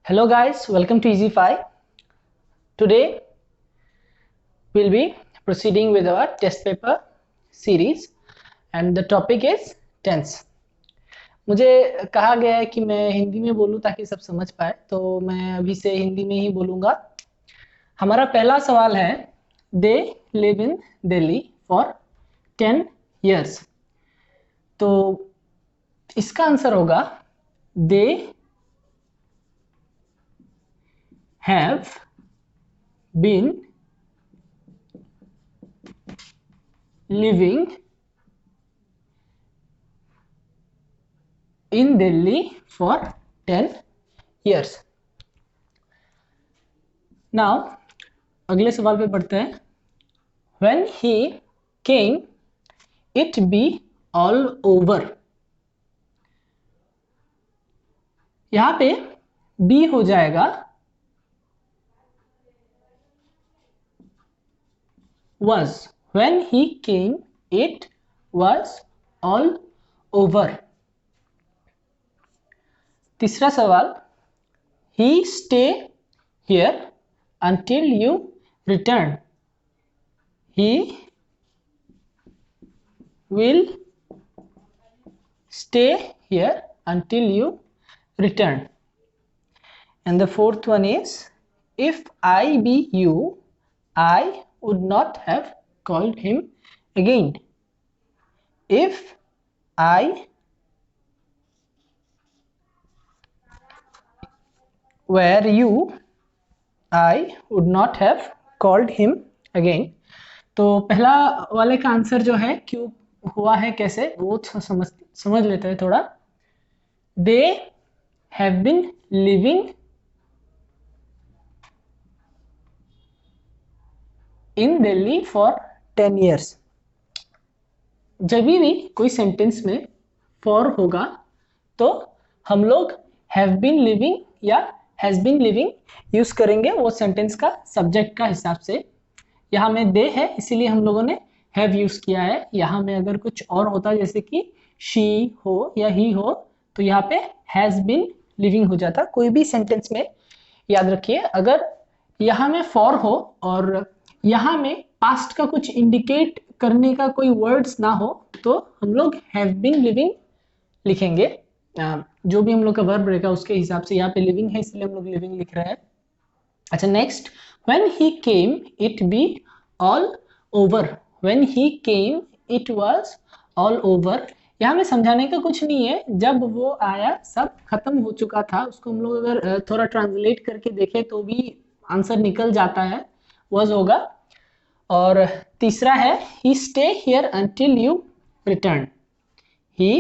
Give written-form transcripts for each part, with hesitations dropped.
Hello guys, welcome to EasyFi. Today we'll be proceeding with our test paper series and the topic is tense. मुझे कहा गया है कि मैं हिंदी में बोलूं ताकि सब समझ पाए, तो मैं अभी से हिंदी में ही बोलूंगा। हमारा पहला सवाल है, they live in Delhi for 10 years। तो इसका आंसर होगा दे have been living in Delhi for 10 years। Now अगले सवाल पे बढ़ते हैं। When he came it be all over। यहाँ पे be हो जाएगा was। When he came it was all over। तीसरा सवाल, he stay here until you return। he will stay here until you return। and the fourth one is, if I be you I would not have called him again। if I were you I would not have called him again। तो पहला वाले का answer जो है क्यों हुआ है, कैसे, वो समझ लेते हैं थोड़ा। They have been living in Delhi for 10 years। जब भी कोई सेंटेंस में फॉर होगा तो हम लोग हैव बीन लिविंग या हैज बीन लिविंग यूज करेंगे वो सेंटेंस का सब्जेक्ट का हिसाब से। यहाँ में दे है इसीलिए हम लोगों ने हैव यूज किया है। यहाँ में अगर कुछ और होता जैसे कि शी हो या ही हो तो यहाँ पे हैज बीन लिविंग हो जाता। कोई भी सेंटेंस में याद रखिए, अगर यहाँ में फॉर हो और यहाँ में पास्ट का कुछ इंडिकेट करने का कोई वर्ड्स ना हो तो हम लोग हैव बीन लिविंग लिखेंगे। जो भी हम लोग का वर्ब रहेगा उसके हिसाब से। यहाँ पे लिविंग है इसलिए हम लोग लिविंग लिख रहे हैं। अच्छा, next, when he came it be all over। when he came it was all over। यहाँ में समझाने का कुछ नहीं है, जब वो आया सब खत्म हो चुका था। उसको हम लोग अगर थोड़ा ट्रांसलेट करके देखें तो भी आंसर निकल जाता है, was होगा। और तीसरा है, he stay here until you return। he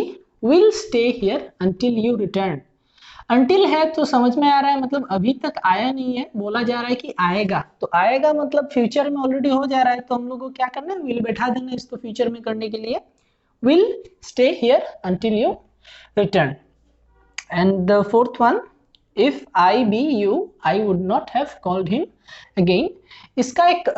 will stay here until you return। until है तो समझ में आ रहा है, मतलब अभी तक आया नहीं है, बोला जा रहा है कि आएगा। तो आएगा मतलब फ्यूचर में ऑलरेडी हो जा रहा है, तो हम लोग को क्या करना है, विल बैठा देना इसको फ्यूचर में करने के लिए। will stay here until you return। and the fourth one, if I be you I would not have called him again। इसका एक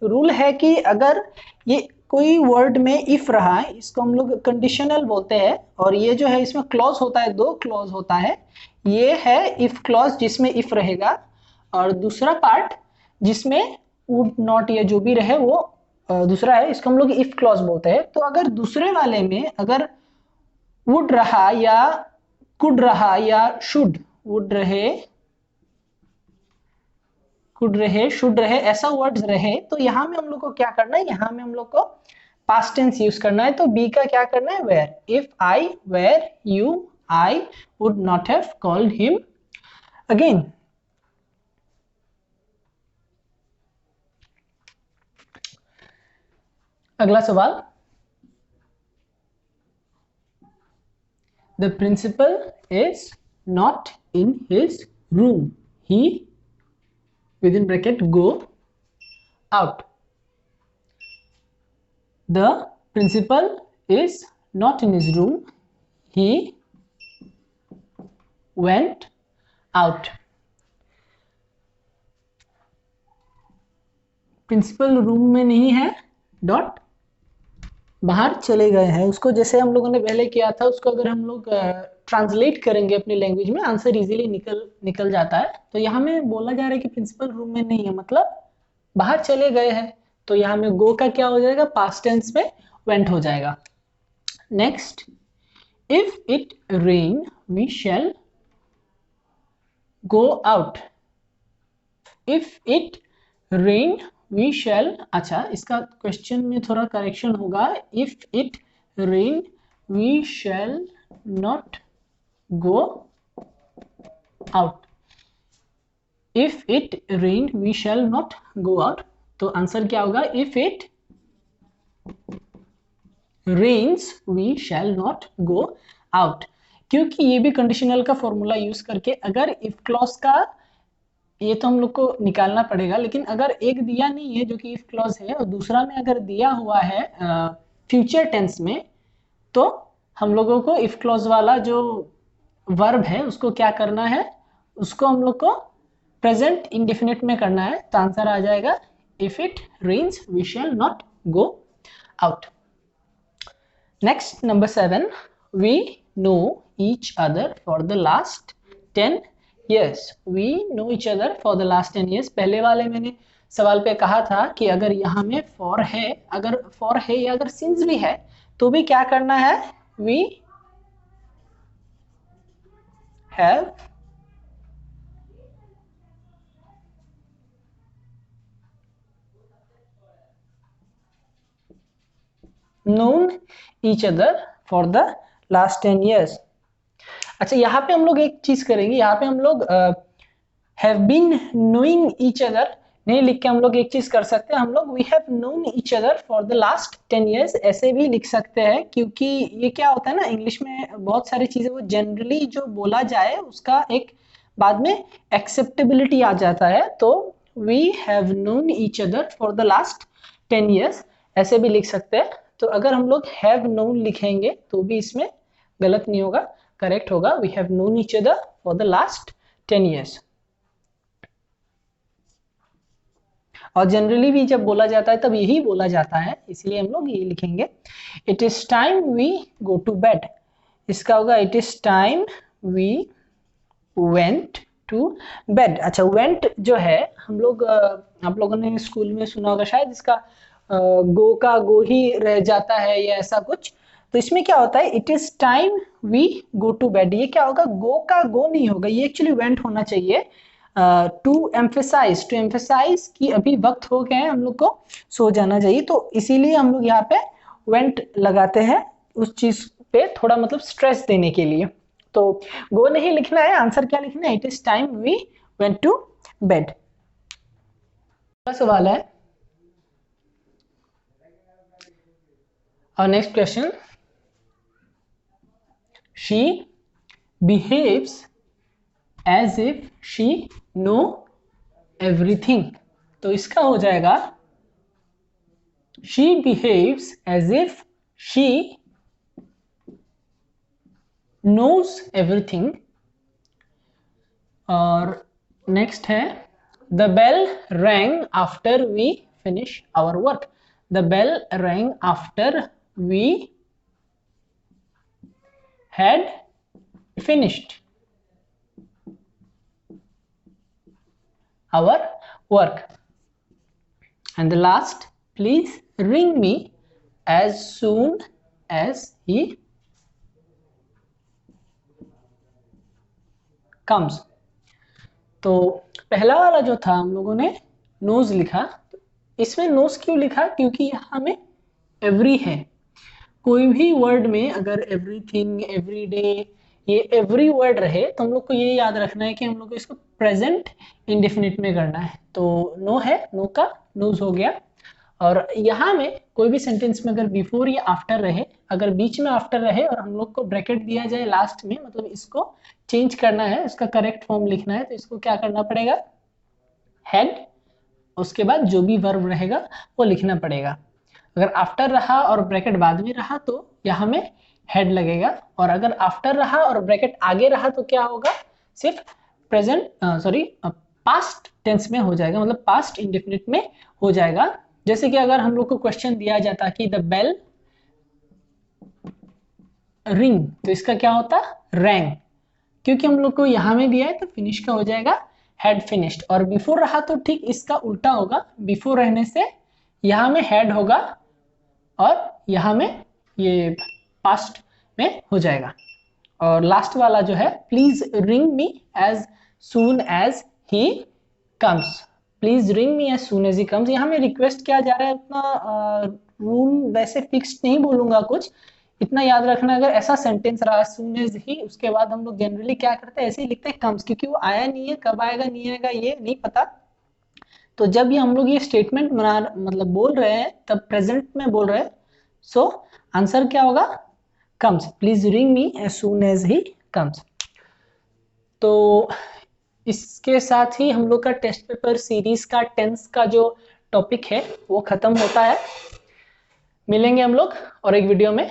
रूल है कि अगर ये कोई वर्ड में इफ रहा है इसको हम लोग कंडीशनल बोलते हैं। और ये जो है इसमें क्लॉज होता है, दो क्लॉज होता है। ये है इफ क्लॉज जिसमें इफ रहेगा, और दूसरा पार्ट जिसमें वुड नॉट या जो भी रहे वो दूसरा है, इसको हम लोग इफ क्लॉज बोलते हैं। तो अगर दूसरे वाले में अगर वुड रहा या कुड रहा या शुड, वुड रहे कुड रहे शुड रहे ऐसा वर्ड्स रहे, तो यहाँ में हम लोग को क्या करना है, यहाँ में हम लोग को पास्ट टेंस यूज करना है। तो बी का क्या करना है, were. If I were you I would not have called him again. अगला सवाल, the principal is not in his room. He within bracket go out। the principal is not in his room, he went out। Principal room में नहीं है, dot बाहर चले गए हैं, उसको जैसे हम लोगों ने पहले किया था, उसको अगर हम लोग ट्रांसलेट करेंगे अपनी लैंग्वेज में, आंसर इजीली निकल जाता है। तो यहाँ में बोला जा रहा है कि प्रिंसिपल रूम में नहीं है, मतलब बाहर चले गए हैं। तो यहाँ में गो का क्या हो जाएगा, पास्ट टेंस में वेंट हो जाएगा। Next, if it rain we shall go out. If it rain we shall, अच्छा इसका क्वेश्चन में थोड़ा करेक्शन होगा, if it rain we shall not go out. If it rain we shall not go out, तो answer क्या होगा, if it rains we shall not go out. क्योंकि ये भी कंडीशनल का फॉर्मूला यूज करके, अगर इफ क्लॉज का, ये तो हम लोग को निकालना पड़ेगा, लेकिन अगर एक दिया नहीं है जो कि इफ क्लॉज है, और दूसरा में अगर दिया हुआ है फ्यूचर टेंस में, तो हम लोगों को इफ क्लॉज वाला जो वर्ब है उसको क्या करना है, उसको हम लोग को प्रेजेंट इंडेफिनिट में करना है। तो आंसर आ जाएगा, if it rains we shall not go out. Next, number 7, we know each other for the last 10 years. We know each other for the last 10 years. पहले वाले मैंने सवाल पे कहा था कि अगर यहाँ में for है, अगर for है या अगर since भी है, तो भी क्या करना है, we have known each other for the last 10 years. अच्छा, यहाँ पे हम लोग एक चीज करेंगे, यहाँ पे हम लोग have been knowing each other नहीं लिख के हम लोग एक चीज कर सकते हैं, हम लोग we have known each other for the last 10 years ऐसे भी लिख सकते हैं। क्योंकि ये क्या होता है ना, इंग्लिश में बहुत सारी चीजें वो जनरली जो बोला जाए उसका एक बाद में एक्सेप्टेबिलिटी आ जाता है। तो we have known each other for the last 10 years ऐसे भी लिख सकते हैं। तो अगर हम लोग हैव नोन लिखेंगे तो भी इसमें गलत नहीं होगा, करेक्ट होगा, we have known each other for the last 10 years। और जनरली भी जब बोला जाता है तब यही बोला जाता है, इसलिए हम लोग ये लिखेंगे, it is time we go to bed. इसका होगा, it is time we went to bed. अच्छा, वेंट जो है हम लोग, आप लोगों ने स्कूल में सुना होगा शायद, इसका गो का गो ही रह जाता है या ऐसा कुछ। तो इसमें क्या होता है, it is time we go to bed, ये क्या होगा, गो का गो नहीं होगा, ये एक्चुअली वेंट होना चाहिए। टू एम्फेसाइज कि अभी वक्त हो गया है, हम लोग को सो जाना चाहिए। तो इसीलिए हम लोग यहाँ पे वेंट लगाते हैं, उस चीज पे थोड़ा मतलब स्ट्रेस देने के लिए। तो गो नहीं लिखना है, आंसर क्या लिखना है, it is time we went to bed. अगला सवाल है, और next question, she behaves as if she know everything. तो इसका हो जाएगा, she behaves as if she knows everything. और नेक्स्ट है, the bell rang after we finish our work. The bell rang after we had finished our work. And the last, please ring me as soon as he comes. तो पहला वाला जो था हम लोगों ने नोज लिखा, इसमें नोज क्यों लिखा, क्योंकि यहाँ में एवरी है। कोई भी वर्ड में अगर एवरीथिंग, एवरीडे, ये एवरी वर्ड रहे तो हम लोग को ये याद रखना है कि हम लोग को इसको प्रेजेंट इंडेफिनिट में करना है। तो नो है, नो का नोज हो गया। और यहाँ में कोई भी सेंटेंस में अगर बिफोर या आफ्टर रहे, अगर बीच में आफ्टर रहे और हम लोग को ब्रैकेट दिया जाए लास्ट में, मतलब इसको चेंज करना है, इसका करेक्ट फॉर्म लिखना है, तो इसको क्या करना पड़ेगा, हैड, उसके बाद जो भी वर्ब रहेगा वो लिखना पड़ेगा। अगर आफ्टर रहा और ब्रैकेट बाद में रहा तो यहाँ में हेड लगेगा, और अगर आफ्टर रहा और ब्रैकेट आगे रहा तो क्या होगा, सिर्फ प्रेजेंट पास्ट टेंस में हो जाएगा, मतलब पास्ट इंडेफिनिट में हो जाएगा। जैसे कि अगर हम लोग को क्वेश्चन दिया जाता कि द बेल रिंग, तो इसका क्या होता रैंग, क्योंकि हम लोग को यहाँ में दिया है तो फिनिश का हो जाएगा हैड फिनिश्ड, और बिफोर रहा तो ठीक इसका उल्टा होगा, बिफोर रहने से यहाँ में हैड होगा और यहाँ में ये पास्ट में हो जाएगा। और लास्ट वाला जो है please ring me as soon as he comes, please ring me as soon as he comes, यहाँ में रिक्वेस्ट किया जा रहा है, उतना रूल वैसे फिक्स्ड नहीं बोलूंगा कुछ, इतना याद रखना अगर ऐसा सेंटेंस रहा सून एज ही, उसके बाद हम लोग जनरली क्या करते हैं ऐसे ही लिखते हैं कम्स, क्योंकि वो आया नहीं है, कब आएगा नहीं आएगा ये नहीं पता। तो जब ये हम लोग ये स्टेटमेंट बना मतलब बोल रहे हैं तब प्रेजेंट में बोल रहे हैं, सो आंसर क्या होगा comes, please ring me as soon as he comes. तो इसके साथ ही हम लोग का टेस्ट पेपर सीरीज का टेंस का जो टॉपिक है वो खत्म होता है। मिलेंगे हम लोग और एक वीडियो में।